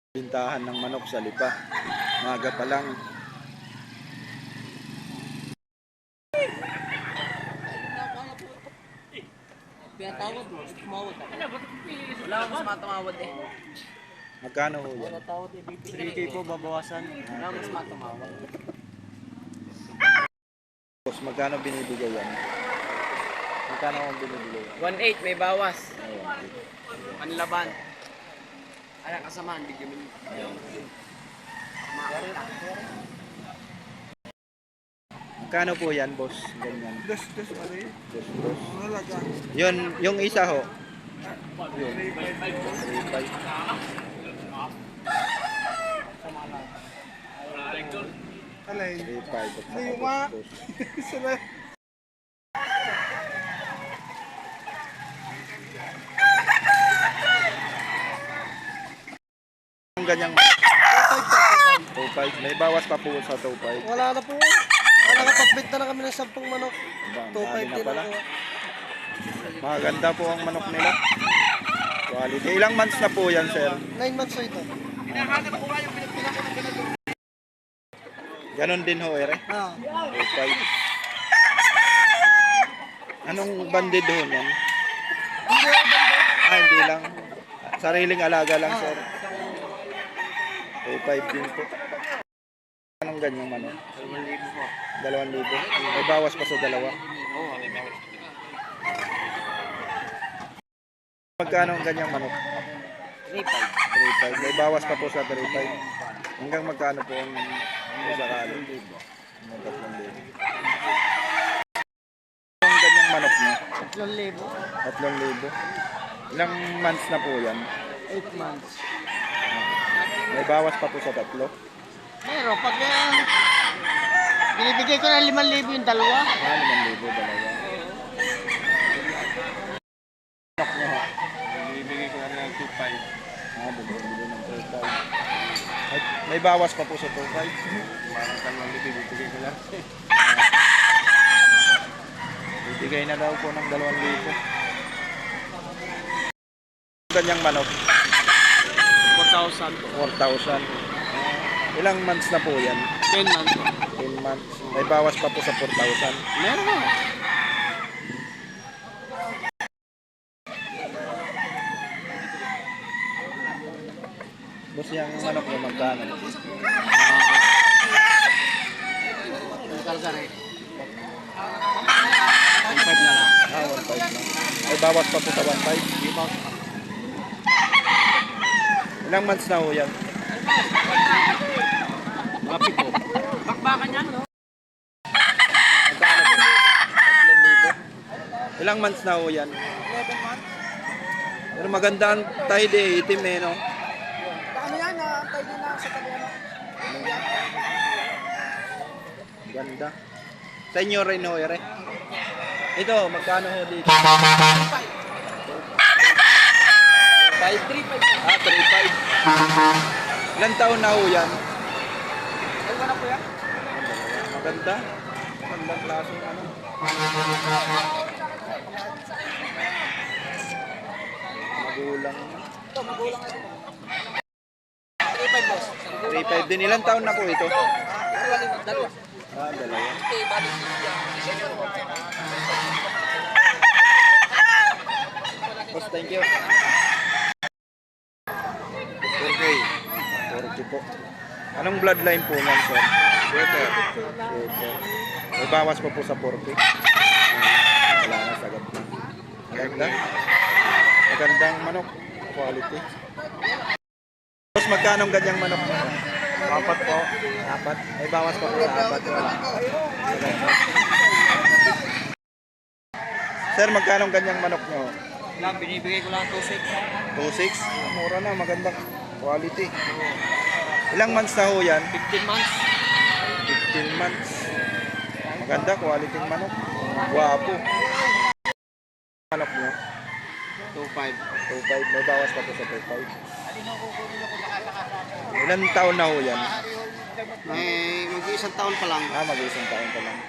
Bintahan ng manok sa Lipa. Maga pa lang. Pinatawad mo, tumawad ako. Wala akong mas matumawad eh. Magkano ho yan? Wala tawad eh, 3K po babawasan. Wala akong mas matumawad. Boss, magkano binibigay yan? Magkano ang binibigay yan? 1.8 may bawas. Ayan. Panlaban. Alam kasamaan, bigyan mo. Magkano po yan, boss? Ganyan. Dos pare. Dos, dos. Malaga. Yun, yung isa ho. Yun. 3.5. Alay. 3.5. Lima. Sila. Yung ganyang 2.5. May bawas pa po sa 2.5. Wala na po. Nakapag-benta na kami ng 10 manok. Dami 2.5 na din pala. ako. Maganda po ang manok nila. Quality. Ilang months na po yan, sir? 9 months so ito. Ganon din ho, ere. Ah. 2.5. Anong banded ho niyan? Hindi lang. Sariling alaga lang, sir. 2.5 din po. Anong ganyang manok? 2,000 po. 2,000. May bawas pa sa dalawa. Oo, may bawas. Magkano ang ganyang manok? 3.5. 3.5. May bawas pa po sa 3.5. Hanggang magkano po ang sakali? 3,000. Ang ganyang manok niya? 3,000. 3,000. Ilang months na po yan? 8 months. May bawas pa po sa 3. Pero pag binibigay ko ng 5,000 yung dalawa. 5,000 dalawa. Manok niya ho? Bibigay ko na ng 2.5. Bumili ng 3.5. May bawas pa po sa 2.5. Parang 2,000 bibigay ko lang. Bibigay na daw po ng 2,000. Ganyang manok, 4,000 po. 4,000. Ilang months na po yan? 10 months po. 10 months. May bawas pa po sa 4,000. Meron po. Boss, yung manok niya magkano? Kalkar eh. 1.5 na lang. 1.5 lang. May bawas pa po sa 1.5. Di ba? Ilang months na ho yan? Mga pito. Bakbakan yan, no? Magkano po? 3,000. Ilang months na ho yan? 11 months. Pero maganda ang tide eh, itim eh, no? Ano yan? Tayo din na sa tabi ano. Ganda. Sa inyo rin ho, ere? Ito, magkano ho dito? 5.3. 3.5. Ilang taon na ho yan? Dalawa na po yan. Maganda. Magandang klaseng ano. Magulang. Ito, magulang ito. 3.5 boss. 3.5 din. Ilang taon na po ito? Dalawa. Dalawa. Boss, thank you. 4K. 4K po. Anong bloodline po niyan, sir? Sweater. May bawas pa po sa 4K. Wala na, sagad po. Maganda. Magandang manok. Quality. Boss, magkano ang ganyang manok mo? 4 po. 4. May bawas pa po sa 4. Wala. Maganda. Sir, magkano ang ganyang manok nyo? Lang, binibigay ko lang 2.6. 2.6? Mura na, magandang quality. Ilang months na ho yan? 15 months. 15 months. Maganda, quality ng manok. Guwapo. Manok nyo? 2.5. 2.5. May bawas pa po sa 2.5. Ilang taon na ho yan? May mag-iisang taon pa lang. Mag-isang taon pa lang.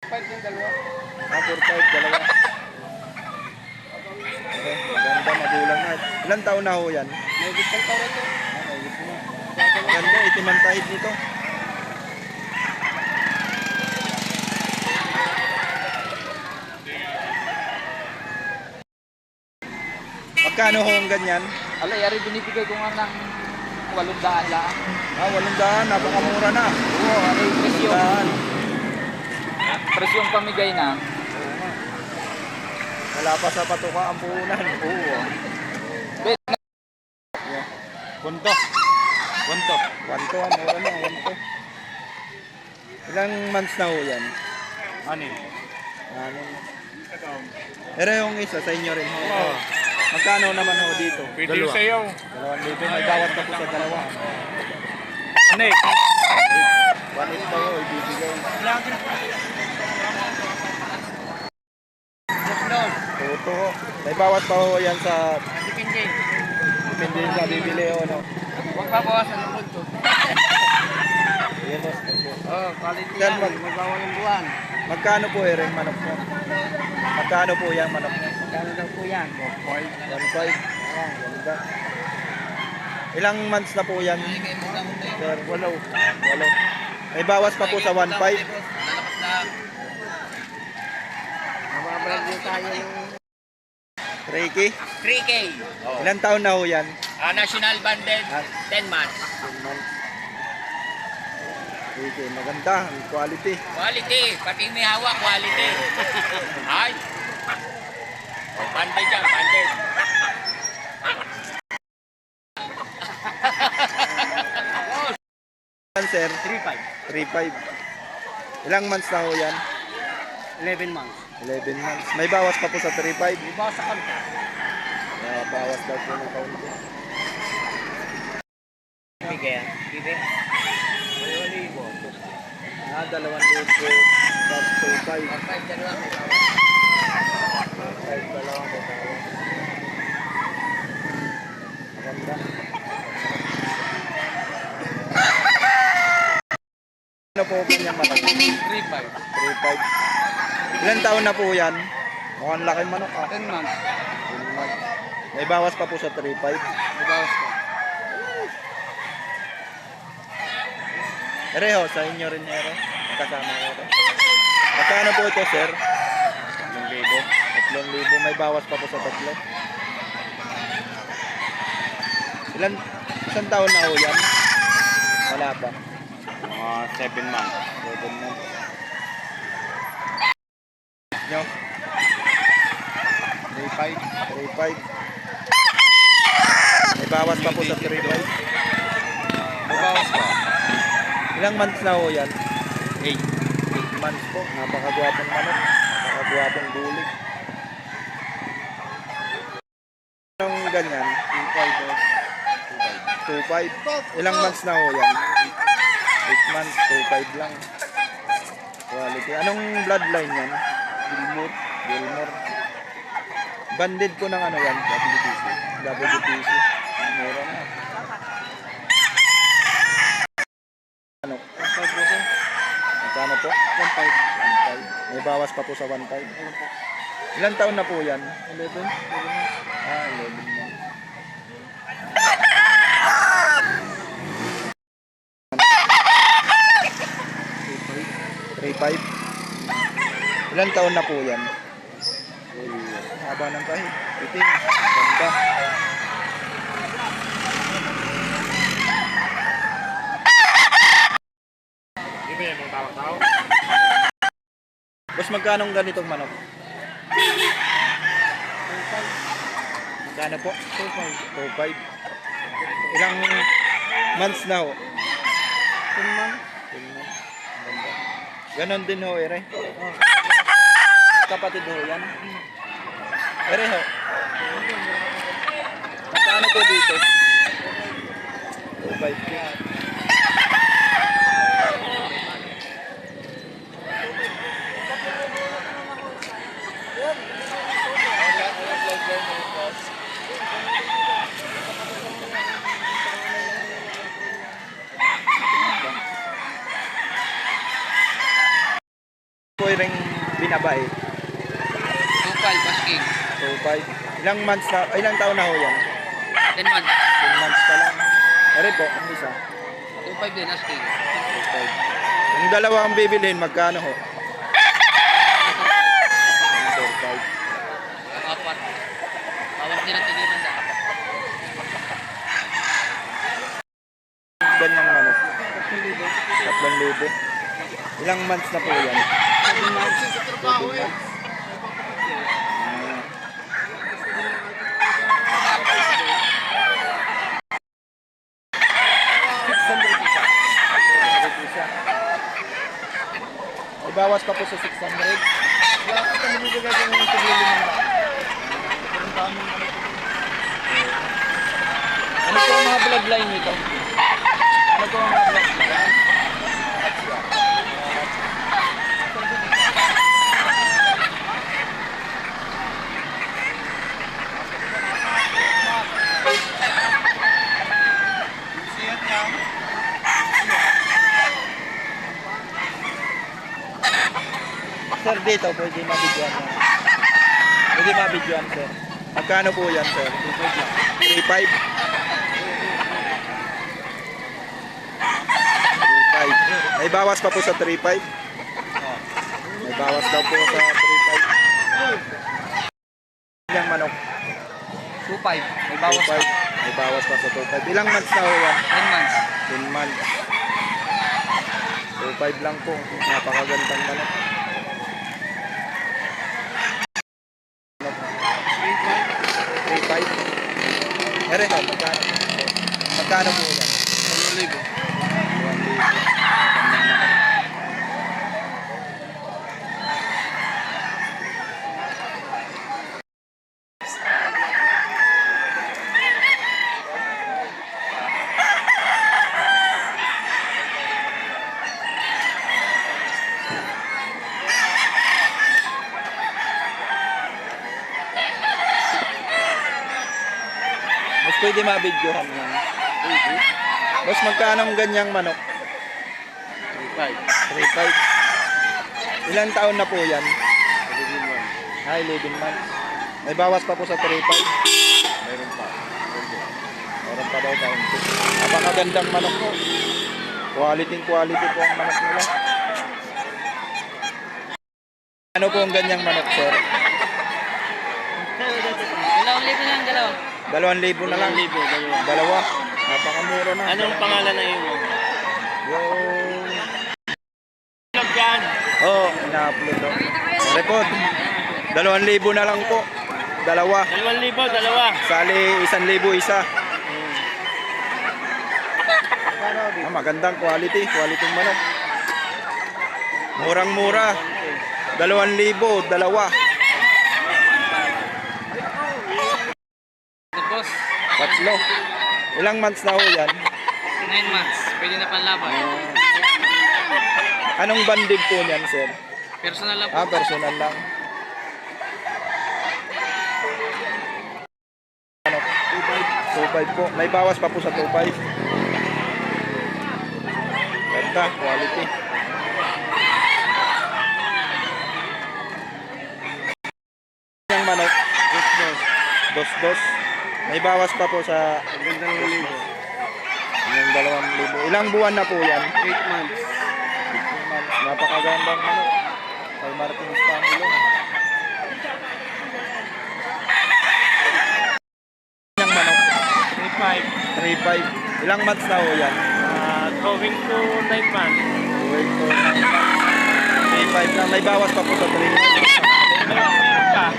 5 yung dalawa. 4.5, dalawa. Okay, maganda, magulang na. Ilang taon na ho yan? May isang taon na to. Ganda, itimang tahid nito. Magkano ho ang ganyan? Alay, ari binibigay ko nga ng 800 lang. 800, napakamura na. Oo, ari presyo. 800. Presyong pamigay na. Wala pa sa patuka ang puhunan. Oo. Punto. Punto. Wanto, ang mura na, wanto. Ilang months na ho yan? Anin? Pero yung isa sa inyo rin ho. Magkano naman ho dito? Pwede yung sayaw. 2,000. May bawat pa po sa dalawa. Anik? 1,800 pa ho, ibibigay. Tuto ho. May bawat pa ho yan sa... Depende. Depende sa bibili ho, no? Huwag pa bawasan ng punto. Yan boss. Oh, quality Yan, yan. May bawal ng buwan. Magkano po yung manok mo? Magkano po yung manok mo? Magkano daw po yan? 1,500. Ayan, ganda. Ilang months na po yan? Sir, 8. May bawas pa po sa 1,500. Mababrag din tayo ng Reiki. 3K. Ilang taon na ho yan? National banded, Ah. 10 months. 10 months. Reiki, maganda. Ang quality. Quality. Pati may hawak, quality. Ay. Banded yan, banded. Yan, sir? 3.5. 3,500. Ilang months na ho yan? 11 months. 11 months. May bawas pa po sa 3,500. Di ba sa kanto? Bawas daw po ng kaunti. Bigay. Bigay. 2,000 plus 2,500. 5 dalawa may bawal. 5 dalawang babawas. Maganda. Ano po po niyang manok? 3.5. 3,500. Ilan taon na po yan? Mukhang laki manok ah. 10 months. 10 months. May bawas pa po sa 3,500. May bawas ko. Ereho, sa inyo rin ero. Kasama ko rin. Magkano po ito, sir? 3,000. 3,000. May bawas pa po sa 3. Isang taon na ho yan? Wala pa. Mga 7 months. 7 months. Nyo? 3,500. 3,500. May bawas pa po sa 3,500. May bawas ko. Ilang months na ho yan? 8. 8 months po. Napakagwapong manok. Napakagwapong bulig. Anong ganyan? 2,500. Ilang months na ho yan? 8 months, 2,500 lang. Quality. Anong bloodline yan? Gilmore. Gilmore. Banded ko ng ano yan? WTC. WTC. Meron na. Ano? 1,500 po sir. Magkano po? 1,500. 1,500. May bawas pa po sa 1,500. Ilang taon na po yan? 11. 11 months. $3,500. Ilang taon na po yan? Haba ng kahit. Itim. Ganda. Hindi ba yung tao? Boss, magkano ang ganitong manok? Magkano po? 2,500. Ilang months na ho? 10 months. 10 months. Ganda. Ganon din ho, ere. Kapatid ho yan. Ere ho. Magkano po dito? 2,500. Po ring binabay. 2.5 basking. 2,500. Ilang months na, ilang taon na ho yan? 10 months. 10 months pa lang. Ere po, ang isa. 2.5 din, asking. 2.5. Yung dalawa ang bibilhin, magkano ho? 4.5. Ang apat. Bawas nila tiniman na. Ganyang manok. 3,000. Ilang months na po yan? 7 months. May bawas pa po sa 600. Ito nabibigay ko ng tiglilin ng ano po ang mga bloodline nito? Ano po ang mga bloodline? Sir, dito pwede mabidyoan yan. Pwede mabidyoan, sir. Magkano po yan, sir? 3.5. 3.5. May bawas pa po sa 3.5. May bawas daw po sa 3.5. Yung manok. 2.5. May bawas 2.5. May bawas pa sa 2.5. Ilang months na ho yan? 10 months. 10 months. 2.5 lang po. Napakagandang manok. 3.5. Ere ho, magkano? Magkano po yan? 1,000. 1,000. Mas pwede mabidyohan yan. Boss, magkano ang ganyang manok? 3.5. Ilang taon na po yan? 11 months. 11 months. May bawas pa po sa 3.5. Meron pa. Meron pa daw kaunti. Napakagandang manok po. Quality po ang manok nila. Ano po ang ganyang manok, sir? 2,000 lang, dalawa. 2,000 na lang. 2,000, Dalawa. Napakamura na. Anong pangalan na iyo? Yung... Vlog yan. Oo, ina-upload daw. Record. 2,000 na lang po. Dalawa. 2,000, dalawa. Sali 1,000 isa. Magandang quality. Quality ng manok. Murang-mura. 2,000, dalawa. The boss, Tatlo. Ilang months na ho yan? 9 months. Pwede na panlaban. Anong banding po niyan, sir? Personal lang po. Personal lang. Ano? 2.5 po. May bawas pa po sa 2.5. Ganda, quality. Yung manok? Dos. May bawas pa po sa 2,000. Yung 2,000. Ilang buwan na po yan? 8 months. 18 months. Napakagandang manok. Kay Martin Stanilong. Yung manok? 3.5. Ilang months na ho yan? Going to 9 months. Wait for 3.5 lang. May bawas pa po sa 3.5. Meron pa.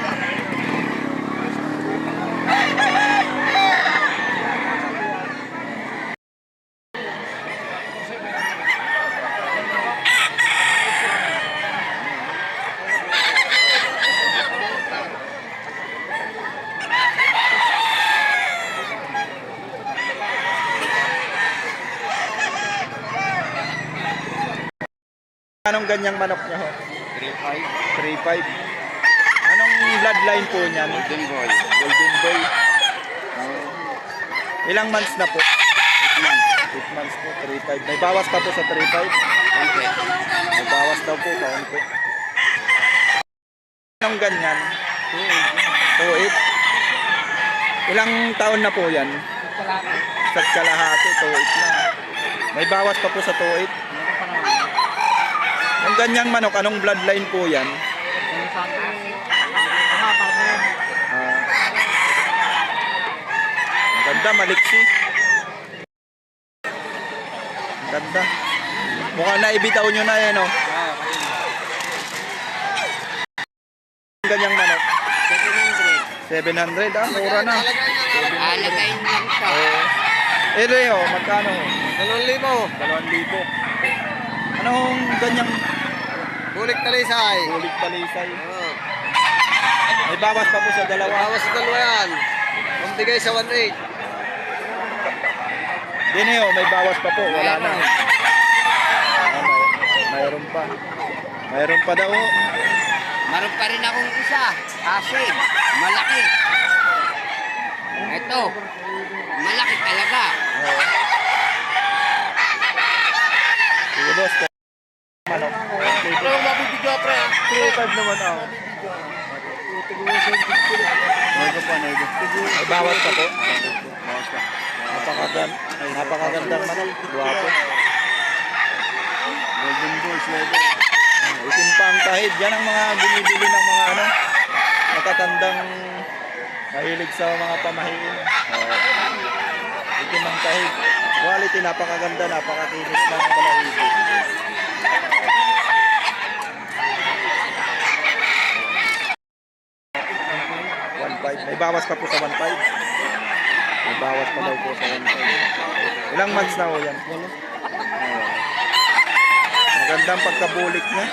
Anong ganyang manok niya ho? 3.5. 3.5. Anong bloodline po niyan? Golden boy. Golden Boy. Ilang months na po? 8 months. 8 months po, 3.5. May bawas pa po sa 3.5? Okay. May bawas daw po, kaunti. Anong ganyan? 2.8. Ilang taon na po yan? Wala na. Sa kalahati, 2.8 lang. May bawas pa po sa 2.8. Meron pa naman. Yung ganyang manok, anong bloodline po yan? Meron pa naman. Parang meron. Ah. Ang ganda, maliksi. Ang ganda. Mukhang naibitaw nyo na eh, no? Ang ganyang manok. 700, mura na. Alagayin lang siya. Eh, Leo, magkano? 2,000. 2,000. Anong ganyang Bulik talisay. ulit palisay? May bawas pa po sa dalawa. Bawas sa dalawa yan. Pambigay sa 1,800. Dineo, may bawas pa po. Wala na. Mayroon pa. Mayroon pa daw. Meron pa rin akong isa. Asin. Malaki. Ito. Malaki talaga. Sige boss. Manok. Pero mabibigyo pre. 3.5 naman ako. Nego pa, nego. May bawas pa po. Bawas pa. Napakagandang manok. Guwapo. Golden Bulls, nego. Itim pa ang kahid. Yan ang mga binibili ng mga ano, matatandang mahilig sa mga pamahiin. Itim ang kahid. Quality, napakaganda, napakakinis ng balahibo. May bawas pa po sa 1.5. May bawas pa daw po sa 1.5. Ilang months na ho yan? Magandang pagkabulik niya.